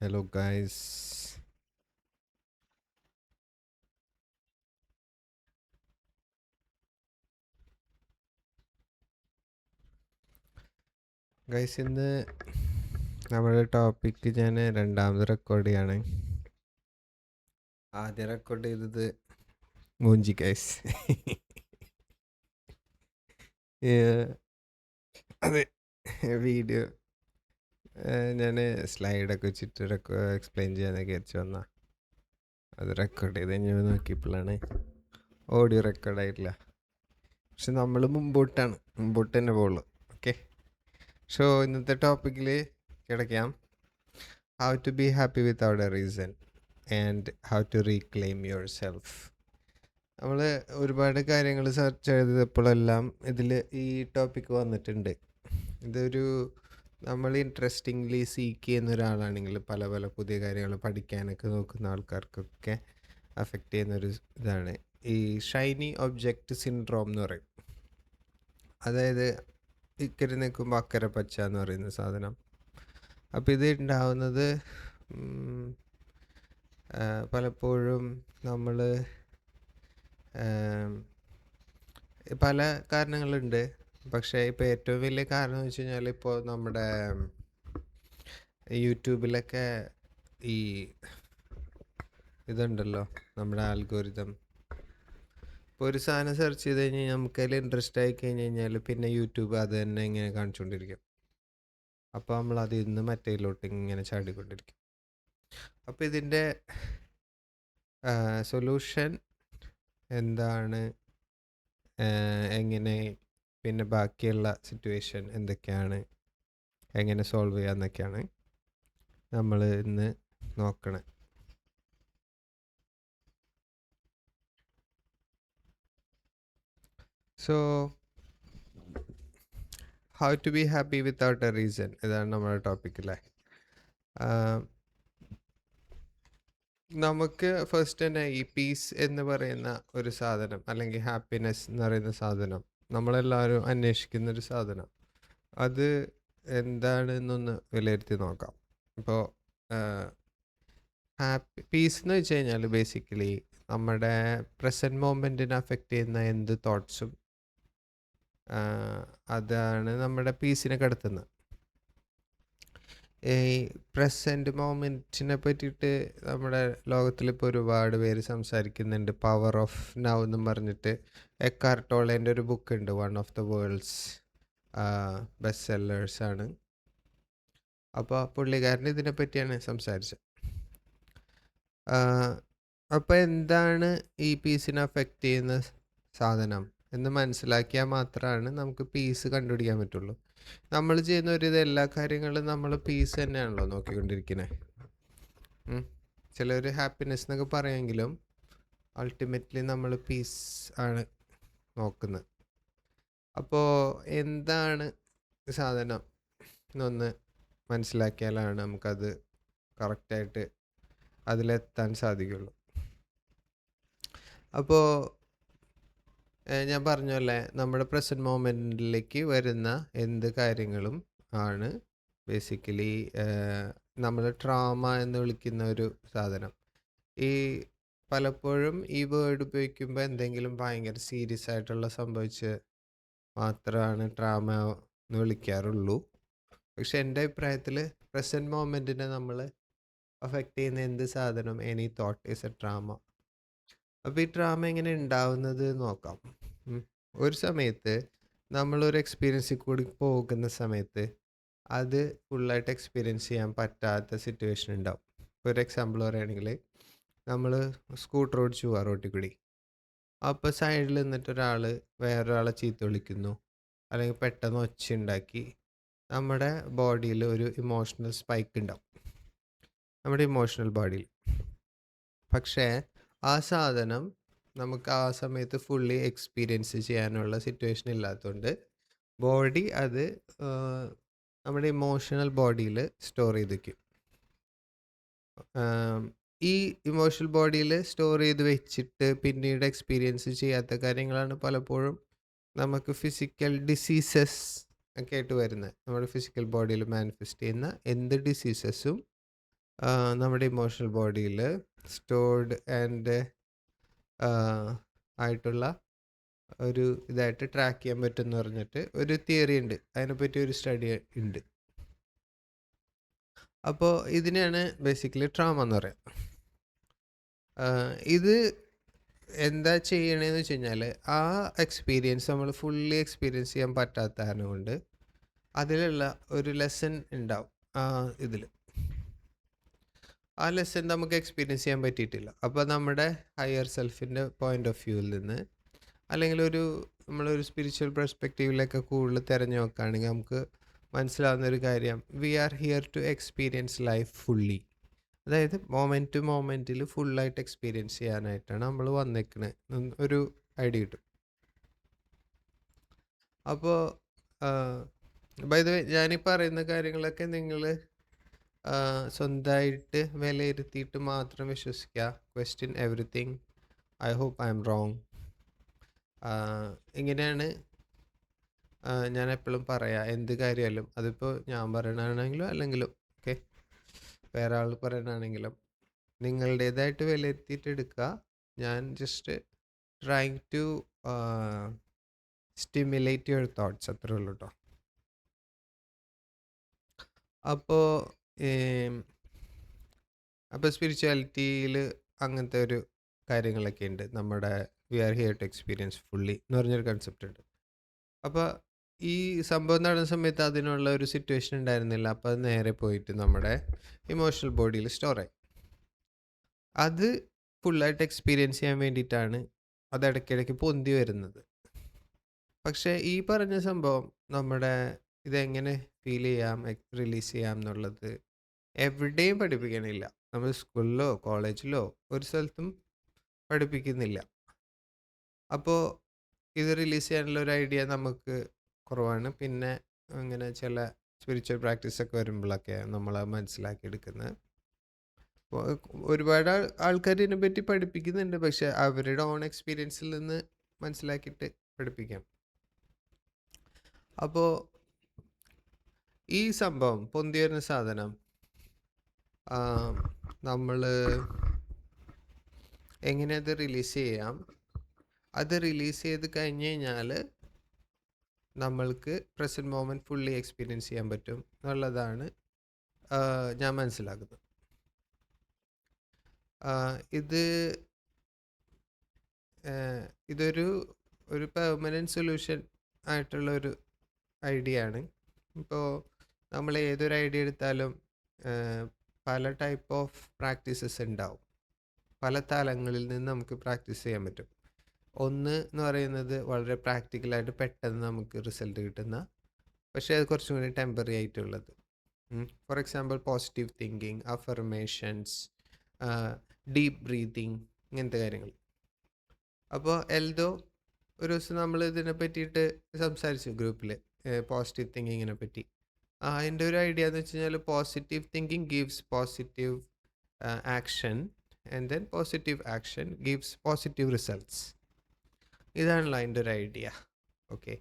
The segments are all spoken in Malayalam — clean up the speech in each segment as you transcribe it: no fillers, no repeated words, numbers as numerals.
Hello, guys. ഗൈസ് ഇന്ന് നമ്മുടെ ടോപ്പിക്ക് ഞാൻ രണ്ടാമത് റെക്കോർഡ് ചെയ്യാണ്. ആദ്യം റെക്കോർഡ് ചെയ്തത് മൂഞ്ചി ഗൈസ്. അതെ, വീഡിയോ ഞാൻ സ്ലൈഡൊക്കെ വെച്ചിട്ട് എക്സ്പ്ലെയിൻ ചെയ്യാനൊക്കെ വിചാരിച്ചു വന്നാൽ അത് റെക്കോർഡ് ചെയ്ത് ഞാൻ നോക്കിയപ്പോഴാണ് ഓഡിയോ റെക്കോർഡായിട്ടില്ല. പക്ഷെ നമ്മൾ മുമ്പോട്ട് തന്നെ പോകുള്ളൂ. ഓക്കെ, സോ ഇന്നത്തെ ടോപ്പിക്കിൽ കിടക്കാം. How to be happy without a reason and how to reclaim your self. നമ്മൾ ഒരുപാട് കാര്യങ്ങൾ സെർച്ച് ചെയ്തപ്പോഴെല്ലാം ഇതിൽ ഈ ടോപ്പിക്ക് വന്നിട്ടുണ്ട്. ഇതൊരു നമ്മൾ ഇൻട്രസ്റ്റിംഗ്ലി സീക്ക് ചെയ്യുന്ന ഒരാളാണെങ്കിൽ പല പല പുതിയ കാര്യങ്ങൾ പഠിക്കാനൊക്കെ നോക്കുന്ന ആൾക്കാർക്കൊക്കെ അഫക്റ്റ് ചെയ്യുന്നൊരു ഇതാണ് ഈ ഷൈനി ഒബ്ജക്റ്റ് സിൻഡ്രോം എന്ന് പറയും. അതായത് ഇക്കരെ നിൽക്കുമ്പോൾ അക്കരെ പച്ച എന്ന് പറയുന്ന സാധനം. അപ്പോൾ ഇത് ഉണ്ടാവുന്നത് പലപ്പോഴും നമ്മൾ പല കാരണങ്ങളുണ്ട്. പക്ഷേ ഇപ്പോൾ ഏറ്റവും വലിയ കാരണം എന്ന് വെച്ച് കഴിഞ്ഞാൽ ഇപ്പോൾ നമ്മുടെ യൂട്യൂബിലൊക്കെ ഈ ഇതുണ്ടല്ലോ, നമ്മുടെ ആൽഗോരിതം. ഇപ്പോൾ ഒരു സാധനം സെർച്ച് ചെയ്ത് കഴിഞ്ഞാൽ നമുക്കതിൽ ഇൻട്രസ്റ്റ് ആയി കഴിഞ്ഞ് കഴിഞ്ഞാൽ പിന്നെ യൂട്യൂബ് അത് തന്നെ ഇങ്ങനെ കാണിച്ചുകൊണ്ടിരിക്കും. അപ്പോൾ നമ്മൾ അതിൽ നിന്ന് മറ്റേതിലോട്ട് ഇങ്ങനെ ചാടിക്കൊണ്ടിരിക്കും. അപ്പോൾ ഇതിൻ്റെ സൊല്യൂഷൻ എന്താണ്, എങ്ങനെ, പിന്നെ ബാക്കിയുള്ള സിറ്റുവേഷൻ എന്തൊക്കെയാണ്, എങ്ങനെ സോൾവ് ചെയ്യാമെന്നൊക്കെയാണ് നമ്മൾ ഇന്ന് നോക്കണേ. So how to be happy without a reason, ഇതാണ് നമ്മുടെ ടോപ്പിക് അല്ലേ. നമുക്ക് ഫസ്റ്റ് തന്നെ ഈ പീസ് എന്ന് പറയുന്ന ഒരു സാധനം, അല്ലെങ്കിൽ ഹാപ്പിനെസ് എന്ന് പറയുന്ന സാധനം, നമ്മളെല്ലാവരും അന്വേഷിക്കുന്നൊരു സാധനം, അത് എന്താണെന്നൊന്ന് വിലയിരുത്തി നോക്കാം. ഇപ്പോൾ പീസ് എന്ന് വെച്ച് കഴിഞ്ഞാൽ ബേസിക്കലി നമ്മുടെ പ്രസൻറ്റ് മൊമെൻറ്റിനെ അഫക്റ്റ് ചെയ്യുന്ന എന്ത് തോട്ട്സും അതാണ് നമ്മുടെ പീസിനെ കടത്തുന്നത്. ഈ പ്രസൻറ്റ് മൊമെൻറ്റിനെ പറ്റിയിട്ട് നമ്മുടെ ലോകത്തിലിപ്പോൾ ഒരുപാട് പേര് സംസാരിക്കുന്നുണ്ട്. പവർ ഓഫ് നൗ എന്നും പറഞ്ഞിട്ട് എക്കാർട്ട് ടോളേൻ്റെ ഒരു ബുക്ക് ഉണ്ട്, one of the world's best സെല്ലേഴ്സാണ്. അപ്പോൾ പുള്ളിക്കാരൻ ഇതിനെ പറ്റിയാണ് സംസാരിച്ചത്. അപ്പോൾ എന്താണ് ഈ പീസിനെ അഫക്റ്റ് ചെയ്യുന്ന സാധനം എന്ന് മനസ്സിലാക്കിയാൽ മാത്രമാണ് നമുക്ക് പീസ് കണ്ടുപിടിക്കാൻ പറ്റുള്ളൂ. നമ്മൾ ചെയ്യുന്ന ഒരു എല്ലാ കാര്യങ്ങളും നമ്മൾ പീസ് തന്നെയാണല്ലോ നോക്കിക്കൊണ്ടിരിക്കുന്നത്. ചിലർ ഹാപ്പിനെസ് എന്നൊക്കെ പറയുമെങ്കിലും അൾട്ടിമേറ്റ്ലി നമ്മൾ പീസ് ആണ് നോക്കുന്നത്. അപ്പോൾ എന്താണ് സാധനം എന്നൊന്ന് മനസ്സിലാക്കിയാലാണ് നമുക്കത് കറക്റ്റായിട്ട് അതിലെത്താൻ സാധിക്കുള്ളൂ. അപ്പോൾ ഞാൻ പറഞ്ഞല്ലേ, നമ്മുടെ പ്രസൻറ്റ് മൊമെൻറ്റിലേക്ക് വരുന്ന എന്ത് കാര്യങ്ങളും ആണ് ബേസിക്കലി നമ്മൾ ട്രോമ എന്ന് വിളിക്കുന്ന ഒരു സാധനം. ഈ പലപ്പോഴും ഈ വേർഡ് ഉപയോഗിക്കുമ്പോൾ എന്തെങ്കിലും ഭയങ്കര സീരിയസ് ആയിട്ടുള്ള സംഭവിച്ച് മാത്രമാണ് ട്രോമ എന്ന് വിളിക്കാറുള്ളൂ. പക്ഷെ എൻ്റെ അഭിപ്രായത്തിൽ പ്രസൻറ്റ് മൊമെൻറ്റിനെ നമ്മൾ അഫക്റ്റ് ചെയ്യുന്ന എന്ത് സാധനം, any thought is A trauma. അപ്പോൾ ഈ ട്രാമ എങ്ങനെ ഉണ്ടാവുന്നത് നോക്കാം. ഒരു സമയത്ത് നമ്മളൊരു എക്സ്പീരിയൻസിൽ കൂടി പോകുന്ന സമയത്ത് അത് ഫുള്ളായിട്ട് എക്സ്പീരിയൻസ് ചെയ്യാൻ പറ്റാത്ത സിറ്റുവേഷൻ ഉണ്ടാവും. ഇപ്പോൾ ഒരു എക്സാമ്പിൾ പറയുകയാണെങ്കിൽ, നമ്മൾ സ്കൂട്ടർ ഓടിച്ച് പോവാം റോട്ടിൽ കൂടി. അപ്പോൾ സൈഡിൽ നിന്നിട്ട് ഒരാൾ വേറൊരാളെ ചീത്ത വിളിക്കുന്നു, അല്ലെങ്കിൽ പെട്ടെന്ന് ഒച്ച ഉണ്ടാക്കി, നമ്മുടെ ബോഡിയിൽ ഒരു ഇമോഷണൽ സ്പൈക്ക് ഉണ്ടാവും, നമ്മുടെ ഇമോഷണൽ ബോഡിയിൽ. പക്ഷേ ആ സാധനം നമുക്ക് ആ സമയത്ത് ഫുള്ളി എക്സ്പീരിയൻസ് ചെയ്യാനുള്ള സിറ്റുവേഷൻ ഇല്ലാത്തതുകൊണ്ട് ബോഡി അത് നമ്മുടെ ഇമോഷണൽ ബോഡിയിൽ സ്റ്റോർ ചെയ്ത് വയ്ക്കും. ഈ ഇമോഷണൽ ബോഡിയിൽ സ്റ്റോർ ചെയ്ത് വെച്ചിട്ട് പിന്നീട് എക്സ്പീരിയൻസ് ചെയ്യാത്ത കാര്യങ്ങളാണ് പലപ്പോഴും നമുക്ക് ഫിസിക്കൽ ഡിസീസസ് ഒക്കെ ആയിട്ട് വരുന്നത്. നമ്മുടെ ഫിസിക്കൽ ബോഡിയിൽ മാനിഫെസ്റ്റ് ചെയ്യുന്ന എന്ത് ഡിസീസസും നമ്മുടെ ഇമോഷണൽ ബോഡിയിൽ സ്റ്റോർഡ് ആൻഡ് ആയിട്ടുള്ള ഒരു ഇതായിട്ട് ട്രാക്ക് ചെയ്യാൻ പറ്റുമെന്ന് പറഞ്ഞിട്ട് ഒരു തിയറി ഉണ്ട്. അതിനെപ്പറ്റി ഒരു സ്റ്റഡി ഉണ്ട്. അപ്പോൾ ഇതിനെയാണ് ബേസിക്കലി ട്രോമ എന്ന് പറയുക. ഇത് എന്താ ചെയ്യണേന്ന് വെച്ച് കഴിഞ്ഞാൽ, ആ എക്സ്പീരിയൻസ് നമ്മൾ ഫുള്ളി എക്സ്പീരിയൻസ് ചെയ്യാൻ പറ്റാത്ത കാരണം കൊണ്ട് അതിലുള്ള ഒരു ലെസൺ ഉണ്ടാവും ഇതിൽ. ആ ലെസൺ നമുക്ക് എക്സ്പീരിയൻസ് ചെയ്യാൻ പറ്റിയിട്ടില്ല. അപ്പോൾ നമ്മുടെ ഹയർ സെൽഫിൻ്റെ പോയിന്റ് ഓഫ് വ്യൂവിൽ നിന്ന്, അല്ലെങ്കിൽ നമ്മളൊരു സ്പിരിച്വൽ പെർസ്പെക്റ്റീവിലൊക്കെ കൂടുതൽ തിരഞ്ഞു നോക്കുകയാണെങ്കിൽ നമുക്ക് മനസ്സിലാവുന്ന ഒരു കാര്യം, we are here to experience life fully. അതായത് മൊമെൻറ്റ് ടു മൊമെൻറ്റിൽ ഫുള്ളായിട്ട് എക്സ്പീരിയൻസ് ചെയ്യാനായിട്ടാണ് നമ്മൾ വന്നേക്കണത് ഒരു ഐഡിയ കിട്ടും. അപ്പോൾ ബൈ ദ വേ, ഞാനീ പറയുന്ന കാര്യങ്ങളൊക്കെ നിങ്ങൾ സ്വന്തമായിട്ട് വിലയിരുത്തിയിട്ട് മാത്രം വിശ്വസിക്കുക. Question everything. I hope I am wrong. ഇങ്ങനെയാണ് ഞാൻ എപ്പോഴും പറയാം എന്ത് കാര്യമായാലും. അതിപ്പോൾ ഞാൻ പറയണതാണെങ്കിലും അല്ലെങ്കിലും ഓക്കെ, വേറെ ആൾ പറയണതാണെങ്കിലും നിങ്ങളുടേതായിട്ട് വിലയിരുത്തിയിട്ട് എടുക്കുക. ഞാൻ just trying to stimulate your thoughts, അത്രേ ഉള്ളൂ കേട്ടോ. അപ്പോൾ സ്പിരിച്വാലിറ്റിയിൽ അങ്ങനത്തെ ഒരു കാര്യങ്ങളൊക്കെ ഉണ്ട്. നമ്മുടെ we are here to experience fully എന്ന് പറഞ്ഞൊരു കൺസെപ്റ്റ് ഉണ്ട്. അപ്പോൾ ഈ സംഭവം നടന്ന സമയത്ത് അതിനുള്ള ഒരു സിറ്റുവേഷൻ ഉണ്ടായിരുന്നില്ല. അപ്പോൾ അത് നേരെ പോയിട്ട് നമ്മുടെ ഇമോഷണൽ ബോഡിയിൽ സ്റ്റോറായി. അത് ഫുള്ളായിട്ട് എക്സ്പീരിയൻസ് ചെയ്യാൻ വേണ്ടിയിട്ടാണ് അത് ഇടയ്ക്കിടയ്ക്ക് പൊന്തി വരുന്നത്. പക്ഷേ ഈ പറഞ്ഞ സംഭവം നമ്മുടെ ഇതെങ്ങനെ ഫീൽ ചെയ്യാം, റിലീസ് ചെയ്യാം എന്നുള്ളത് എവിടെയും പഠിപ്പിക്കണില്ല. നമ്മൾ സ്കൂളിലോ കോളേജിലോ ഒരു സ്ഥലത്തും പഠിപ്പിക്കുന്നില്ല. അപ്പോൾ ഇത് റിലീസ് ചെയ്യാനുള്ള ഒരു ഐഡിയ നമുക്ക് കുറവാണ്. പിന്നെ അങ്ങനെ ചില സ്പിരിച്വൽ പ്രാക്ടീസൊക്കെ വരുമ്പോഴൊക്കെ നമ്മൾ മനസ്സിലാക്കിയെടുക്കുന്നത്. ഒരുപാട് ആൾക്കാർ ഇതിനെപ്പറ്റി പഠിപ്പിക്കുന്നുണ്ട്, പക്ഷെ അവരുടെ ഓൺ എക്സ്പീരിയൻസിൽ നിന്ന് മനസ്സിലാക്കിയിട്ട് പഠിപ്പിക്കാം. അപ്പോൾ ഈ സംഭവം പൊന്തി വരുന്ന സാധനം നമ്മൾ എങ്ങനെ അത് റിലീസ് ചെയ്യാം, അത് റിലീസ് ചെയ്ത് കഴിഞ്ഞ് കഴിഞ്ഞാൽ നമ്മൾക്ക് പ്രസൻറ്റ് മൊമെൻറ്റ് ഫുള്ളി എക്സ്പീരിയൻസ് ചെയ്യാൻ പറ്റും എന്നുള്ളതാണ് ഞാൻ മനസ്സിലാക്കുന്നത്. ഇതൊരു പെർമനൻറ്റ് സൊല്യൂഷൻ ആയിട്ടുള്ള ഒരു ഐഡിയ ആണ്. ഇപ്പോൾ നമ്മൾ ഏതൊരു ഐഡിയ എടുത്താലും പല ടൈപ്പ് ഓഫ് പ്രാക്ടീസസ് ഉണ്ടാവും. പല തലങ്ങളിൽ നിന്ന് നമുക്ക് പ്രാക്ടീസ് ചെയ്യാൻ പറ്റും. ഒന്ന് എന്ന് പറയുന്നത് വളരെ പ്രാക്ടിക്കലായിട്ട് പെട്ടെന്ന് നമുക്ക് റിസൾട്ട് കിട്ടുന്ന, പക്ഷേ അത് കുറച്ചും കൂടി ടെമ്പററി ആയിട്ടുള്ളത്. For example positive thinking, affirmations, deep breathing, ഇങ്ങനത്തെ കാര്യങ്ങൾ. അപ്പോൾ എൽദോ ഒരു ദിവസം നമ്മൾ ഇതിനെ പറ്റിയിട്ട് സംസാരിച്ചു ഗ്രൂപ്പിൽ, പോസിറ്റീവ് തിങ്കിങ്ങിനെ പറ്റി. അതിൻ്റെ ഒരു ഐഡിയ എന്ന് വെച്ച് കഴിഞ്ഞാൽ, positive thinking gives positive action and then positive action gives positive results. ഇതാണല്ലോ അതിൻ്റെ ഒരു ഐഡിയ. ഓക്കെ,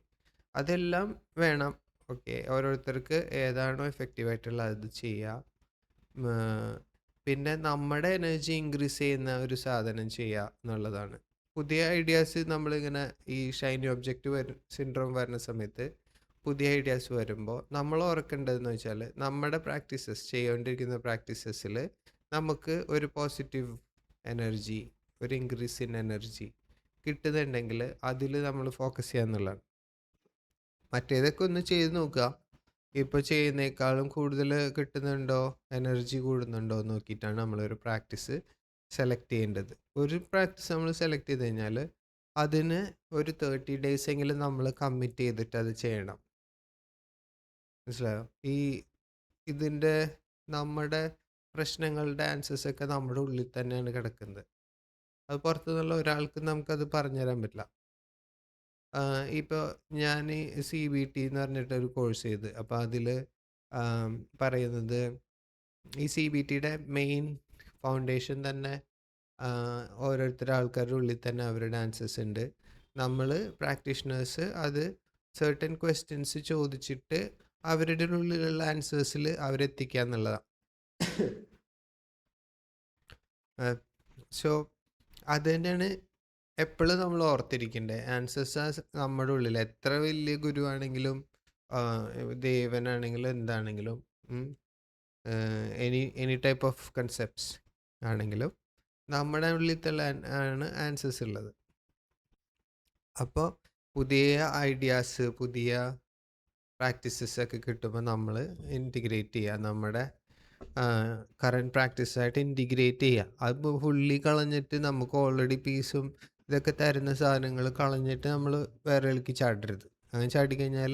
അതെല്ലാം വേണം. ഓക്കെ, ഓരോരുത്തർക്ക് ഏതാണോ എഫക്റ്റീവായിട്ടുള്ള അത് ചെയ്യുക. പിന്നെ നമ്മുടെ എനർജി ഇൻക്രീസ് ചെയ്യുന്ന ഒരു സാധനം ചെയ്യുക എന്നുള്ളതാണ്. പുതിയ ഐഡിയാസ് നമ്മളിങ്ങനെ ഈ ഷൈനി ഒബ്ജക്റ്റ് സിൻഡ്രോം വരുന്ന സമയത്ത് പുതിയ ഐഡിയാസ് വരുമ്പോൾ നമ്മൾ ഓർക്കേണ്ടതെന്ന് വെച്ചാൽ, നമ്മുടെ പ്രാക്ടീസസ് ചെയ്തുകൊണ്ടിരിക്കുന്ന പ്രാക്ടീസസിൽ നമുക്ക് ഒരു പോസിറ്റീവ് എനർജി, ഒരു ഇൻക്രീസ് ഇൻ എനർജി കിട്ടുന്നുണ്ടെങ്കിൽ അതിൽ നമ്മൾ ഫോക്കസ് ചെയ്യുക എന്നുള്ളതാണ്. മറ്റേതൊക്കെ ഒന്ന് ചെയ്ത് നോക്കുക. ഇപ്പോൾ ചെയ്യുന്നേക്കാളും കൂടുതൽ കിട്ടുന്നുണ്ടോ, എനർജി കൂടുന്നുണ്ടോ എന്ന് നോക്കിയിട്ടാണ് നമ്മളൊരു പ്രാക്ടീസ് സെലക്ട് ചെയ്യേണ്ടത്. ഒരു പ്രാക്ടീസ് നമ്മൾ സെലക്ട് ചെയ്ത് കഴിഞ്ഞാൽ അതിന് ഒരു 30 days എങ്കിലും നമ്മൾ കമ്മിറ്റ് ചെയ്തിട്ട് അത് ചെയ്യണം. മനസ്സിലായോ? ഇതിൻ്റെ നമ്മുടെ പ്രശ്നങ്ങളുടെ ആൻസേഴ്സൊക്കെ നമ്മുടെ ഉള്ളിൽ തന്നെയാണ് കിടക്കുന്നത്. അത് പുറത്തുനിന്നുള്ള ഒരാൾക്ക് നമുക്കത് പറഞ്ഞു തരാൻ പറ്റില്ല. ഇപ്പോൾ ഞാൻ CBT എന്ന് പറഞ്ഞിട്ടൊരു കോഴ്സ് ചെയ്ത്, അപ്പോൾ അതിൽ പറയുന്നത് ഈ CBTയുടെ മെയിൻ ഫൗണ്ടേഷൻ തന്നെ ഓരോരുത്തരുടെ ആൾക്കാരുടെ ഉള്ളിൽ തന്നെ അവരുടെ ആൻസേഴ്സ് ഉണ്ട്. നമ്മൾ പ്രാക്ടീഷണേഴ്സ് അത് certain ക്വസ്റ്റ്യൻസ് ചോദിച്ചിട്ട് അവരുടെ ഉള്ളിലുള്ള ആൻസേഴ്സിൽ അവരെത്തിക്കുക എന്നുള്ളതാണ്. സോ അത് തന്നെയാണ് എപ്പോഴും നമ്മൾ ഓർത്തിരിക്കേണ്ടത്. ആൻസേഴ്സ് നമ്മുടെ ഉള്ളിൽ എത്ര വലിയ ഗുരുവാണെങ്കിലും ദേവനാണെങ്കിലും എന്താണെങ്കിലും എനി ടൈപ്പ് ഓഫ് കൺസെപ്റ്റ്സ് ആണെങ്കിലും നമ്മുടെ ഉള്ളിൽ തന്നെ ആണ് ആൻസേഴ്സ് ഉള്ളത്. അപ്പോൾ പുതിയ ഐഡിയാസ്, പുതിയ പ്രാക്ടീസസ് ഒക്കെ കിട്ടുമ്പോൾ നമ്മൾ ഇൻറ്റിഗ്രേറ്റ് ചെയ്യുക, നമ്മുടെ കറൻറ്റ് പ്രാക്ടീസായിട്ട് ഇൻറ്റിഗ്രേറ്റ് ചെയ്യുക. അത് ഫുള്ളി കളഞ്ഞിട്ട് നമുക്ക് ഓൾറെഡി പീസും ഇതൊക്കെ തരുന്ന സാധനങ്ങൾ കളഞ്ഞിട്ട് നമ്മൾ വേറെ കളിക്ക് ചാടരുത്. അങ്ങനെ ചാടിക്കഴിഞ്ഞാൽ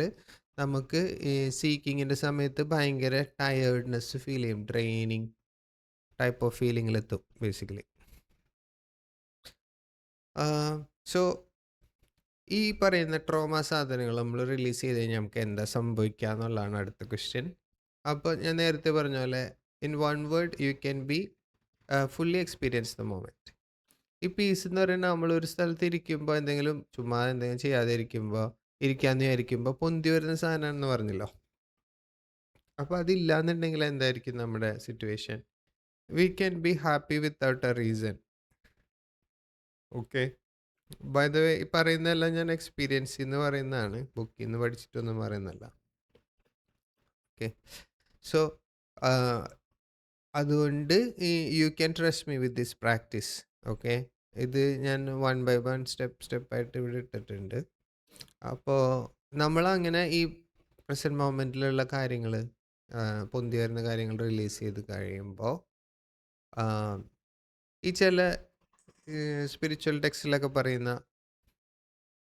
നമുക്ക് ഈ സീക്കിങ്ങിൻ്റെ സമയത്ത് ഭയങ്കര ടയേർഡ്നെസ് ഫീൽ ചെയ്യും, ഡ്രെയിനിങ് ടൈപ്പ് ഓഫ് ഫീലിങ്ങിലെത്തും ബേസിക്കലി. സോ ഈ പറയുന്ന ട്രോമ സാധനങ്ങൾ നമ്മൾ റിലീസ് ചെയ്ത് കഴിഞ്ഞാൽ നമുക്ക് എന്താ സംഭവിക്കുക എന്നുള്ളതാണ് അടുത്ത ക്വസ്റ്റ്യൻ. അപ്പോൾ ഞാൻ നേരത്തെ പറഞ്ഞ പോലെ in one word you can be fully experience the moment. ഈ പീസ് എന്ന് പറയുന്നത് നമ്മളൊരു സ്ഥലത്ത് ഇരിക്കുമ്പോൾ എന്തെങ്കിലും ചുമ്മാ എന്തെങ്കിലും ചെയ്യാതെ ഇരിക്കാമെന്ന് വിചാരിക്കുമ്പോൾ പൊന്തി വരുന്ന സാധനമാണെന്ന് പറഞ്ഞല്ലോ. അപ്പോൾ അതില്ലാന്നുണ്ടെങ്കിൽ എന്തായിരിക്കും നമ്മുടെ situation? We can be happy without a reason. Okay, by the way ഈ പറയുന്നതെല്ലാം ഞാൻ എക്സ്പീരിയൻസ് എന്ന് പറയുന്നതാണ്, ബുക്കിൽ നിന്ന് പഠിച്ചിട്ടൊന്നും പറയുന്നല്ല. ഓക്കെ, സോ അതുകൊണ്ട് you can trust me with this practice. Okay, ഇത് ഞാൻ 1 by 1 സ്റ്റെപ്പായിട്ട് ഇവിടെ ഇട്ടിട്ടുണ്ട്. അപ്പോൾ നമ്മളങ്ങനെ ഈ പ്രസൻറ്റ് മൊമെൻറ്റിലുള്ള കാര്യങ്ങൾ, പൊന്തി വരുന്ന കാര്യങ്ങൾ റിലീസ് ചെയ്ത് കഴിയുമ്പോൾ ഈ ചില സ്പിരിച്വൽ ടെക്സ്റ്റിലൊക്കെ പറയുന്ന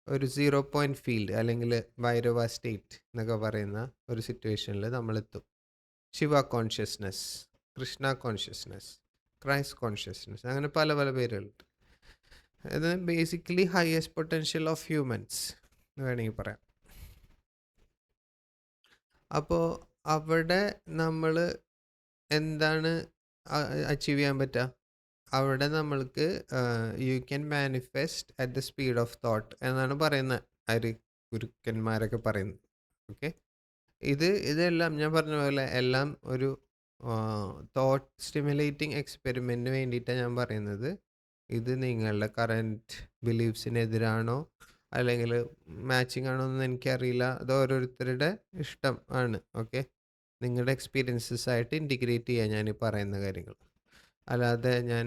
ഒരു 0 പോയിൻറ്റ് ഫീൽഡ് അല്ലെങ്കിൽ ഭൈരവ സ്റ്റേറ്റ് എന്നൊക്കെ പറയുന്ന ഒരു സിറ്റുവേഷനിൽ നമ്മളെത്തും. Shiva consciousness, Krishna consciousness, Christ consciousness, അങ്ങനെ പല പല പേരുകളുണ്ട്. അത് basically highest potential of humans എന്ന് വേണമെങ്കിൽ പറയാം. അപ്പോൾ അവിടെ നമ്മൾ എന്താണ് അച്ചീവ് ചെയ്യാൻ പറ്റുക? അവിടെ നമ്മൾക്ക് you can manifest at the speed of thought എന്നാണ് പറയുന്നത് ആര്, ഗുരുക്കന്മാരൊക്കെ പറയുന്നത്. ഓക്കെ, ഇതെല്ലാം ഞാൻ പറഞ്ഞ പോലെ എല്ലാം ഒരു തോട്ട് സ്റ്റിമുലേറ്റിംഗ് എക്സ്പെരിമെൻറ്റിന് വേണ്ടിയിട്ടാണ് ഞാൻ പറയുന്നത്. ഇത് നിങ്ങളുടെ കറൻറ്റ് ബിലീഫ്സിനെതിരാണോ അല്ലെങ്കിൽ മാച്ചിങ് ആണോ എന്ന് എനിക്കറിയില്ല, അത് ഓരോരുത്തരുടെ ഇഷ്ടം ആണ്. ഓക്കെ, നിങ്ങളുടെ എക്സ്പീരിയൻസസ് ആയിട്ട് ഇൻറ്റിഗ്രേറ്റ് ചെയ്യാൻ ഞാൻ ഈ പറയുന്ന കാര്യങ്ങൾ. അല്ലാതെ ഞാൻ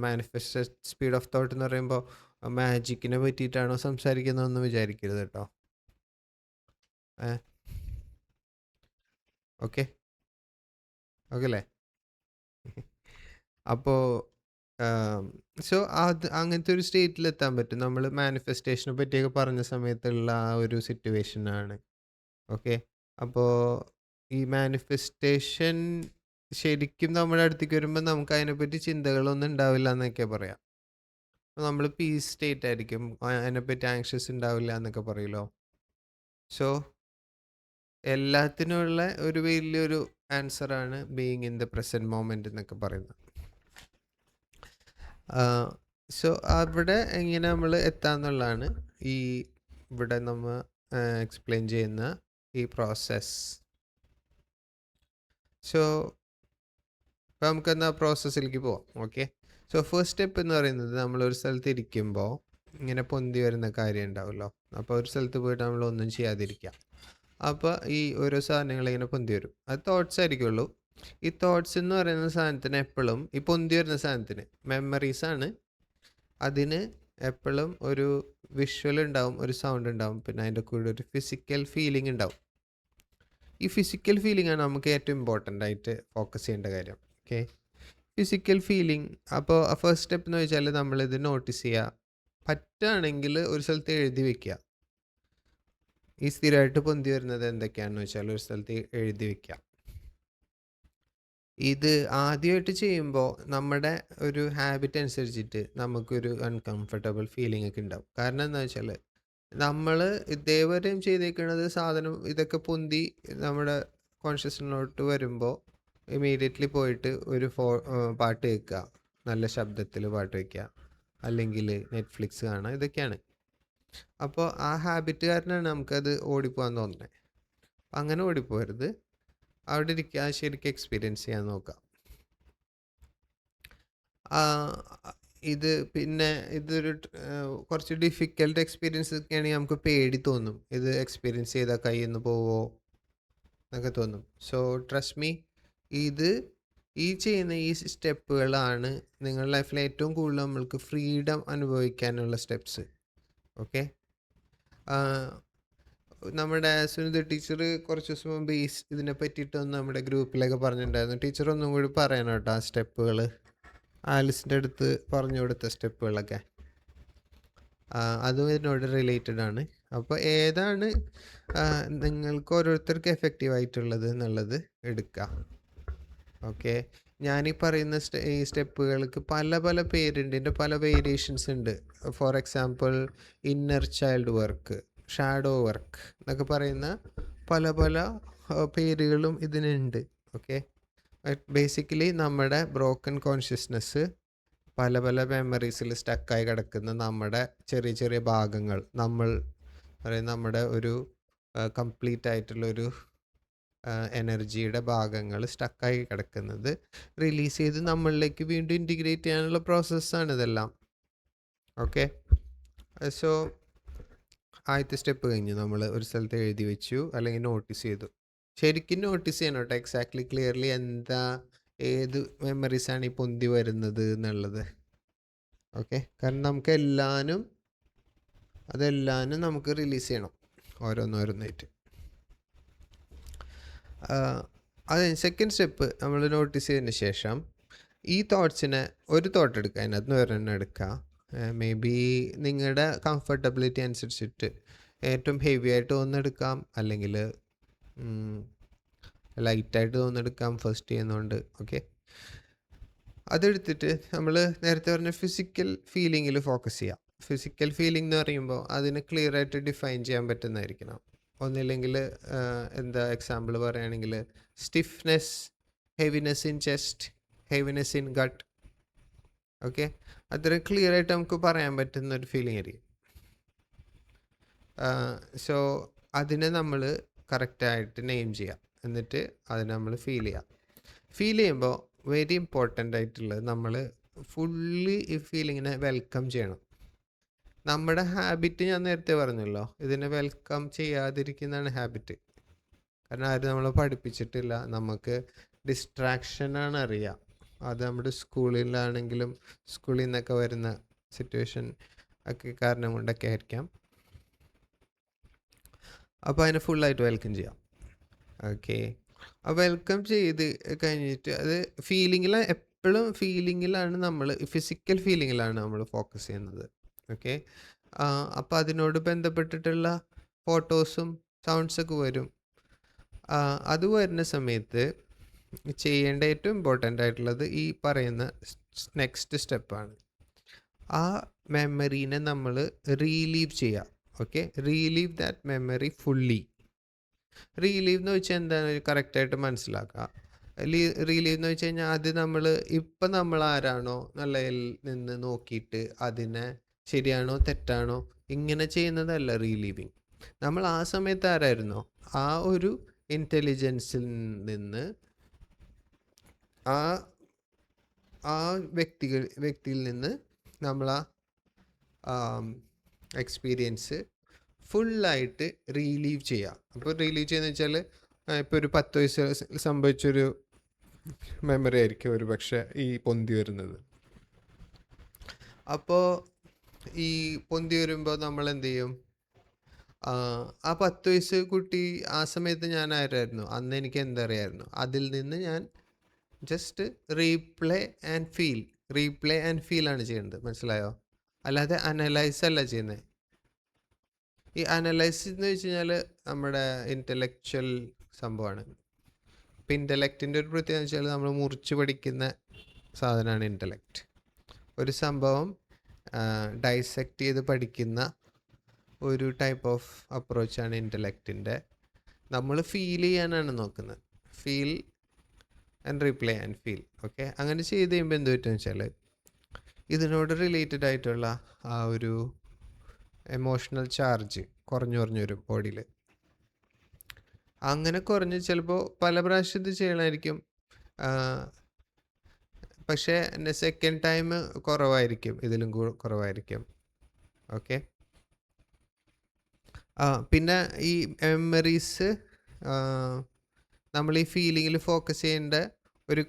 മാനിഫെസ്റ്റ് സ്പീഡ് ഓഫ് തോട്ട് എന്ന് പറയുമ്പോൾ മാജിക്കിനെ പറ്റിയിട്ടാണോ സംസാരിക്കുന്നതെന്ന് വിചാരിക്കരുത് കേട്ടോ. ഓക്കെ ഓക്കെ അല്ലേ? അപ്പോൾ സോ അങ്ങനത്തെ ഒരു സ്റ്റേറ്റിലെത്താൻ പറ്റും നമ്മൾ മാനിഫെസ്റ്റേഷനെ പറ്റിയൊക്കെ പറഞ്ഞ സമയത്തുള്ള ആ ഒരു സിറ്റുവേഷനാണ്. ഓക്കെ, അപ്പോൾ ഈ മാനിഫെസ്റ്റേഷൻ ശരിക്കും നമ്മുടെ അടുത്തേക്ക് വരുമ്പോൾ നമുക്ക് അതിനെപ്പറ്റി ചിന്തകളൊന്നും ഉണ്ടാവില്ല എന്നൊക്കെ പറയാം. നമ്മൾ പീസ് സ്റ്റേറ്റ് ആയിരിക്കും, അതിനെപ്പറ്റി ആങ്ഷ്യസ് ഉണ്ടാവില്ല എന്നൊക്കെ പറയുമല്ലോ. സോ എല്ലാത്തിനുള്ള ഒരു വലിയൊരു ആൻസറാണ് being in the present moment എന്നൊക്കെ പറയുന്നത്. സോ അവിടെ എങ്ങനെ നമ്മൾ എത്താന്നുള്ളതാണ് ഈ ഇവിടെ നമ്മൾ എക്സ്പ്ലെയിൻ ചെയ്യുന്ന ഈ പ്രോസസ്സ്. സോ ഇപ്പോൾ നമുക്കെന്നാൽ പ്രോസസ്സിലേക്ക് പോവാം. ഓക്കെ, സോ ഫസ്റ്റ് സ്റ്റെപ്പ് എന്ന് പറയുന്നത് നമ്മളൊരു സ്ഥലത്ത് ഇരിക്കുമ്പോൾ ഇങ്ങനെ പൊന്തി വരുന്ന കാര്യം ഉണ്ടാവുമല്ലോ. അപ്പോൾ ഒരു സ്ഥലത്ത് പോയിട്ട് നമ്മളൊന്നും ചെയ്യാതിരിക്കുക. അപ്പോൾ ഈ ഓരോ സാധനങ്ങൾ ഇങ്ങനെ പൊന്തി വരും, അത് തോട്ട്സ് ആയിരിക്കുള്ളൂ. ഈ തോട്ട്സ് എന്ന് പറയുന്ന സാധനത്തിന് എപ്പോഴും ഈ പൊന്തി വരുന്ന സാധനത്തിന് മെമ്മറീസാണ്. അതിന് എപ്പോഴും ഒരു വിഷ്വൽ ഉണ്ടാവും, ഒരു സൗണ്ട് ഉണ്ടാവും, പിന്നെ അതിൻ്റെ കൂടെ ഒരു ഫിസിക്കൽ ഫീലിംഗ് ഉണ്ടാവും. ഈ ഫിസിക്കൽ ഫീലിംഗ് ആണ് നമുക്ക് ഏറ്റവും ഇമ്പോർട്ടൻ്റ് ആയിട്ട് ഫോക്കസ് ചെയ്യേണ്ട കാര്യം. Okay, physical feeling. അപ്പോൾ ഫസ്റ്റ് സ്റ്റെപ്പ് എന്ന് വെച്ചാൽ നമ്മളിത് നോട്ടീസ് ചെയ്യുക. പറ്റുകയാണെങ്കിൽ ഒരു സ്ഥലത്ത് എഴുതി വെക്കുക. ഈ സ്ഥിരമായിട്ട് പൊന്തി വരുന്നത് എന്തൊക്കെയാണെന്ന് വെച്ചാൽ ഒരു സ്ഥലത്ത് എഴുതി വെക്കുക. ഇത് ആദ്യമായിട്ട് ചെയ്യുമ്പോൾ നമ്മുടെ ഒരു ഹാബിറ്റ് അനുസരിച്ചിട്ട് നമുക്കൊരു അൺകംഫർട്ടബിൾ ഫീലിംഗ് ഒക്കെ ഉണ്ടാവും. കാരണം എന്താ വെച്ചാൽ നമ്മൾ ഇതേവരെയും ചെയ്തേക്കുന്നത് സാധനം ഇതൊക്കെ പൊന്തി നമ്മുടെ കോൺഷ്യസ്നോട്ട് വരുമ്പോൾ ഇമീഡിയറ്റ്ലി പോയിട്ട് ഒരു പാട്ട് കേൾക്കുക, നല്ല ശബ്ദത്തിൽ പാട്ട് വയ്ക്കുക, അല്ലെങ്കിൽ നെറ്റ്ഫ്ലിക്സ് കാണുക, ഇതൊക്കെയാണ്. അപ്പോൾ ആ ഹാബിറ്റ് കാരനാണ് നമുക്കത് ഓടിപ്പോകാൻ തോന്നുന്നത്. അങ്ങനെ ഓടിപ്പോരുത്, അവിടെ ഇരിക്കുക, ശരിക്കും എക്സ്പീരിയൻസ് ചെയ്യാൻ നോക്കുക. ആ, ഇത് പിന്നെ ഇതൊരു കുറച്ച് ഡിഫിക്കൽട്ട് എക്സ്പീരിയൻസ് ഒക്കെ ആണെങ്കിൽ നമുക്ക് പേടി തോന്നും. ഇത് എക്സ്പീരിയൻസ് ചെയ്താൽ കയ്യിൽ നിന്ന് പോവോ എന്നൊക്കെ തോന്നും. സോ ട്രസ്റ്റ് മീ, ഇത് ഈ ചെയ്യുന്ന ഈ സ്റ്റെപ്പുകളാണ് നിങ്ങളുടെ ലൈഫിൽ ഏറ്റവും കൂടുതൽ നമ്മൾക്ക് ഫ്രീഡം അനുഭവിക്കാനുള്ള സ്റ്റെപ്സ്. ഓക്കെ. നമ്മുടെ സുനിത ടീച്ചർ കുറച്ച് ദിവസം മുമ്പ് ഇതിനെ പറ്റിയിട്ടൊന്ന് നമ്മുടെ ഗ്രൂപ്പിലൊക്കെ പറഞ്ഞിട്ടുണ്ടായിരുന്നു. ടീച്ചർ ഒന്നും കൂടി പറയണം കേട്ടോ ആ സ്റ്റെപ്പുകൾ, ആലിസിൻ്റെ അടുത്ത് പറഞ്ഞു കൊടുത്ത സ്റ്റെപ്പുകളൊക്കെ. അതും ഇതിനോട് റിലേറ്റഡ് ആണ്. അപ്പോൾ ഏതാണ് നിങ്ങൾക്ക് ഓരോരുത്തർക്ക് എഫക്റ്റീവ് ആയിട്ടുള്ളത് എന്നുള്ളത് എടുക്കുക. ഓക്കെ. ഞാനീ പറയുന്ന ഈ സ്റ്റെപ്പുകൾക്ക് പല പല പേരുണ്ട്, ഇതിൻ്റെ പല വേരിയേഷൻസ് ഉണ്ട്. For example inner child work, shadow work എന്നൊക്കെ പറയുന്ന പല പല പേരുകളും ഇതിനുണ്ട്. ഓക്കെ. ബേസിക്കലി നമ്മുടെ ബ്രോക്കൺ കോൺഷ്യസ്നെസ്, പല പല മെമ്മറീസിൽ സ്റ്റക്കായി കിടക്കുന്ന നമ്മുടെ ചെറിയ ചെറിയ ഭാഗങ്ങൾ, നമ്മൾ പറയുന്ന നമ്മുടെ ഒരു കംപ്ലീറ്റ് ആയിട്ടുള്ളൊരു എനർജിയുടെ ഭാഗങ്ങൾ സ്റ്റക്കായി കിടക്കുന്നത് റിലീസ് ചെയ്ത് നമ്മളിലേക്ക് വീണ്ടും ഇൻറ്റിഗ്രേറ്റ് ചെയ്യാനുള്ള പ്രോസസ്സാണ് ഇതെല്ലാം. ഓക്കെ. സോ ആദ്യത്തെ സ്റ്റെപ്പ് കഴിഞ്ഞു, നമ്മൾ ഒരു സ്ഥലത്ത് എഴുതി വെച്ചു അല്ലെങ്കിൽ നോട്ടീസ് ചെയ്തു. ശരിക്കും നോട്ടീസ് ചെയ്യണം കേട്ടോ, എക്സാക്ട്ലി ക്ലിയർലി എന്താ ഏത് മെമ്മറീസാണ് ഈ പൊന്തി വരുന്നത് എന്നുള്ളത്. ഓക്കെ. കാരണം നമുക്ക് അതെല്ലാനും നമുക്ക് റിലീസ് ചെയ്യണം ഓരോന്നോരോന്നായിട്ട്. അത് സെക്കൻഡ് സ്റ്റെപ്പ് നമ്മൾ നോട്ടീസ് ചെയ്തതിന് ശേഷം ഈ തോട്ട്സിനെ ഒരു തോട്ട് എടുക്കുക, അതിനകത്ത് നിന്ന് ഒരെണ്ണം എടുക്കുക. മേ ബി നിങ്ങളുടെ കംഫർട്ടബിലിറ്റി അനുസരിച്ചിട്ട് ഏറ്റവും ഹെവി ആയിട്ട് തോന്നെടുക്കാം, അല്ലെങ്കിൽ ലൈറ്റായിട്ട് തോന്നെടുക്കാം ഫസ്റ്റ് ചെയ്യുന്നതുകൊണ്ട്. ഓക്കെ. അതെടുത്തിട്ട് നമ്മൾ നേരത്തെ പറഞ്ഞ ഫിസിക്കൽ ഫീലിങ്ങിൽ ഫോക്കസ് ചെയ്യാം. ഫിസിക്കൽ ഫീലിംഗ് എന്ന് പറയുമ്പോൾ അതിന് ക്ലിയർ ആയിട്ട് ഡിഫൈൻ ചെയ്യാൻ പറ്റുന്നതായിരിക്കണം. ഒന്നില്ലെങ്കിൽ എന്താ എക്സാമ്പിൾ പറയുകയാണെങ്കിൽ stiffness, heaviness in chest, heaviness in gut. Okay. അത്രയും ക്ലിയർ ആയിട്ട് നമുക്ക് പറയാൻ പറ്റുന്ന ഒരു ഫീലിംഗ് ആയിരിക്കും. സോ അതിനെ നമ്മൾ കറക്റ്റായിട്ട് നെയിം ചെയ്യാം, എന്നിട്ട് അതിനെ നമ്മൾ ഫീൽ ചെയ്യാം. ഫീൽ ചെയ്യുമ്പോൾ വെരി ഇമ്പോർട്ടൻ്റ് ആയിട്ടുള്ളത് നമ്മൾ ഫുള്ളി ഈ ഫീലിങ്ങിനെ വെൽക്കം ചെയ്യണം. നമ്മുടെ ഹാബിറ്റ് ഞാൻ നേരത്തെ പറഞ്ഞല്ലോ, ഇതിനെ വെൽക്കം ചെയ്യാതിരിക്കുന്നതാണ് ഹാബിറ്റ്. കാരണം ആരും നമ്മളെ പഠിപ്പിച്ചിട്ടില്ല, നമുക്ക് ഡിസ്ട്രാക്ഷനാണ് അറിയാം. അത് നമ്മുടെ സ്കൂളിലാണെങ്കിലും സ്കൂളിൽ നിന്നൊക്കെ വരുന്ന സിറ്റുവേഷൻ ഒക്കെ കാരണം കൊണ്ടൊക്കെ ആയിരിക്കാം. അപ്പോൾ അതിനെ ഫുള്ളായിട്ട് വെൽക്കം ചെയ്യാം. ഓക്കെ. ആ വെൽക്കം ചെയ്ത് കഴിഞ്ഞിട്ട് അത് എപ്പോഴും ഫീലിങ്ങിലാണ്, നമ്മൾ ഫിസിക്കൽ ഫീലിങ്ങിലാണ് നമ്മൾ ഫോക്കസ് ചെയ്യുന്നത്. ഓക്കെ. അപ്പോൾ അതിനോട് ബന്ധപ്പെട്ടിട്ടുള്ള ഫോട്ടോസും സൗണ്ട്സൊക്കെ വരും. അത് വരുന്ന സമയത്ത് ചെയ്യേണ്ട ഏറ്റവും ഇമ്പോർട്ടൻ്റ് ആയിട്ടുള്ളത് ഈ പറയുന്ന നെക്സ്റ്റ് സ്റ്റെപ്പാണ്. ആ മെമ്മറീനെ നമ്മൾ റീലീവ് ചെയ്യുക. Okay. Relieve that memory fully. Relieve എന്ന് വെച്ചാൽ എന്താണ് കറക്റ്റായിട്ട് മനസ്സിലാക്കുക. റീലീവ് എന്ന് വെച്ച് കഴിഞ്ഞാൽ അത് നമ്മൾ ആരാണോ നല്ലതിൽ നിന്ന് നോക്കിയിട്ട് അതിനെ ശരിയാണോ തെറ്റാണോ ഇങ്ങനെ ചെയ്യുന്നതല്ല റീലീവിങ്. നമ്മൾ ആ സമയത്ത് ആരായിരുന്നോ ആ ഒരു ഇൻ്റലിജൻസിൽ നിന്ന് ആ വ്യക്തിയിൽ നിന്ന് നമ്മൾ ആ എക്സ്പീരിയൻസ് ഫുള്ളായിട്ട് റീലീവ് ചെയ്യുക. അപ്പോൾ റീലീവ് ചെയ്യുന്നത് വെച്ചാൽ ഇപ്പോൾ ഒരു 10 വയസ്സ് സംഭവിച്ചൊരു മെമ്മറി ആയിരിക്കും ഒരു പക്ഷേ ഈ പൊന്തി വരുന്നത്. അപ്പോൾ ഈ പൊന്തി വരുമ്പോൾ നമ്മൾ എന്ത് ചെയ്യും? ആ 10 വയസ്സ് കുട്ടി ആ സമയത്ത് ഞാൻ ആരായിരുന്നു, അന്ന് എനിക്ക് എന്തറിയായിരുന്നു, അതിൽ നിന്ന് ഞാൻ ജസ്റ്റ് റീപ്ലേ ആൻഡ് ഫീൽ ആണ് ചെയ്യുന്നത്. മനസ്സിലായോ? അല്ലാതെ അനലൈസ് അല്ല ചെയ്യുന്നത്. ഈ അനലൈസ് എന്ന് വെച്ച് കഴിഞ്ഞാൽ നമ്മുടെ ഇൻ്റലക്ച്വൽ സംഭവമാണ്. ഇപ്പം ഇൻ്റലക്റ്റിൻ്റെ ഒരു പ്രത്യേകത വെച്ചാൽ നമ്മൾ മുറിച്ച് പഠിക്കുന്ന സാധനമാണ് ഇൻ്റലക്റ്റ്. ഒരു സംഭവം ഡൈസെക്റ്റ് ചെയ്ത് പഠിക്കുന്ന ഒരു ടൈപ്പ് ഓഫ് അപ്രോച്ചാണ് ഇൻ്റലക്റ്റിൻ്റെ. നമ്മൾ ഫീൽ ചെയ്യാനാണ് നോക്കുന്നത്. Feel and reply and feel. Okay. അങ്ങനെ ചെയ്ത് കഴിയുമ്പോൾ എന്ത് പറ്റുമെന്ന് വെച്ചാൽ ഇതിനോട് റിലേറ്റഡ് ആയിട്ടുള്ള ആ ഒരു എമോഷണൽ ചാർജ് കുറഞ്ഞു വരും ബോഡിയിൽ. അങ്ങനെ കുറഞ്ഞ് ചിലപ്പോൾ പല പ്രാവശ്യം ഇത് ചെയ്യണമായിരിക്കും. പക്ഷേ സെക്കൻഡ് ടൈം കുറവായിരിക്കും, ഇതിലും കുറവായിരിക്കും. ഓക്കെ. പിന്നെ ഈ മെമ്മറീസ് നമ്മൾ ഈ ഫീലിങ്ങിൽ ഫോക്കസ് ചെയ്യേണ്ട ഒരു